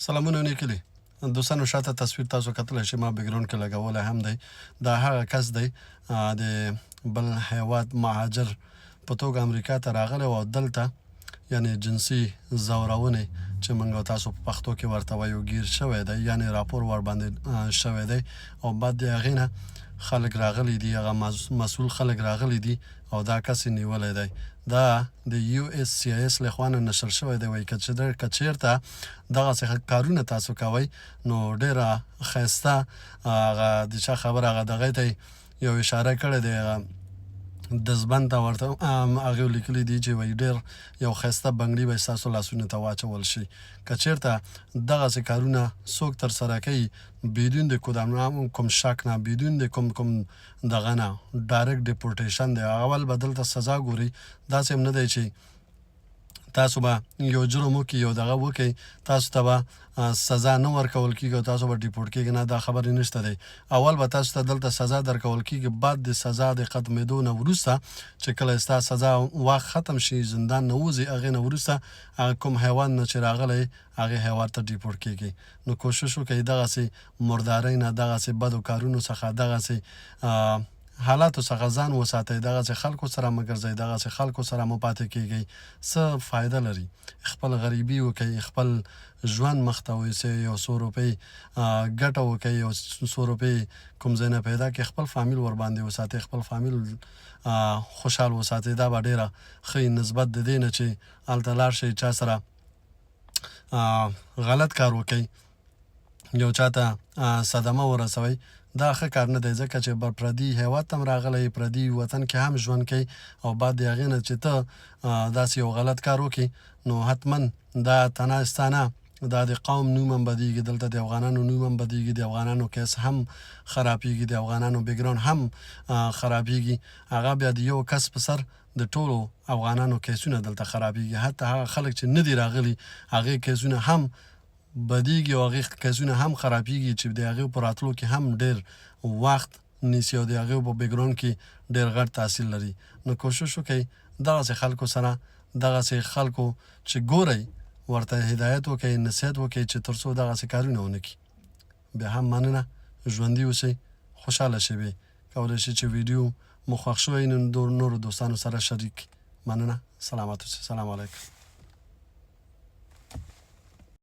سلامونه نیکلی دوستانو شاته تصویر تاسو کتلی شئ ما بیکګراوند کې لګولی هم دی دا هغه کس دی د بل هیواد مهاجر په توګه امریکا ته راغلی او دلته یعنی جنسي ځورونې چې موږ تاسو په پښتو کې ورته وایو ګیر شوی دی یعنی راپور ورباندې شوی دی او بعد د هغې نه خلک راغلي دي هغه مسؤل خلک راغلي دي او دا کس یې نیولی دی دا د USCIS لخوا نه نشر شوی دی وایي که چېرته دغسې کارونه تاسو کوئ نو ډېره ښایسته هغه د چا خبره هغه دغې ته یو اشاره کړې دی هغه دزبند ته ورته هغې لیکلي دي چې وایي ډېر یو ښایسته بنګړي به ستاسو لاسونو ته واچول شي که چېرته دغسې کارونه څوک ترسره کوي بدون د کوم شک نه بدون د کوم دغه نه ډایرکټ ډیپورټیشن دی اول به دلته سزا ګوري داسې هم نه دی چې تاسو به یو جرم وکړي یو دغه وکړئ تاسو ته به سزا نه ورکول کېږي او تاسو به ډیپورټ کېږي نه دا خبرې نشته دی اول به تاسو ته دلته سزا درکول کېږي بعد د سزا د ختمېدو نه وروسته چې کله ستا سزا وخت ختم شي زندان نه وځي هغې نه وروسته هغه کوم حیوان نه چې راغلی هغې حیوان ته ډیپورټ کېږي نو کوشش وکړئ دغسې مردارۍ نه دغسې بدو کارونو څخه دغسې حالاتو څخه ځان وساتئ دغسې خلکو سره مه ګرځئ دغسې خلکو سره مه پاتې کېږئ څه فایده لري خپل غریبي وکړئ خپل ژوند مخته ویوسئ یو څو روپۍ ګټه وکړئ یو څو روپۍ کوم ځای نه پیدا کړئ خپل فامیل ورباندې وساتئ خپل فامیل خوشحال وساتئ دا به ډېره ښه نسبت د دې نه چې هلته لاړ شئ چا سره غلط کار وکړئ یو چاته صدمه ورسوئ دا ښه کار نه دی ځکه چې پردي هیواد ته هم راغلی پردي وطن کې هم ژوند کوي او بعد د هغې نه چې ته داسې یو غلط کار وکړي نو حتما دا تنه ستا نه دا د قوم نوم هم بدیږي دلته د افغانانو نوم هم بدیږي د افغانانو کیس هم خرابیږي د افغانانو بیکګراوند هم خرابیږي هغه بیا د یو کس په سر د ټولو افغانانو کیسونه دلته خرابیږي حتی هغه خلک چې نه دي راغلي هغې کیسونه هم بدیږي او هغې کیسونه هم خرابیږي چې د هغې په راتلو کې هم ډېر وخت نیسي او د هغې په بیکګراوند کې ډېر غټ تاثیر لري نو کوشش وکړئ دغسې خلکو سره دغسې خلکو چې ګورئ ورته هدایت وکړئ نصیحت وکړئ چې تر څو دغسې کارونه ونه کړي بیا هم مننه ژوندي اوسئ خوشحاله شئ کولی شئ چې ویډیو مو خوښ شوی نورو دوستانو سره شریک مننه سلامت اوسئ سلام علیکم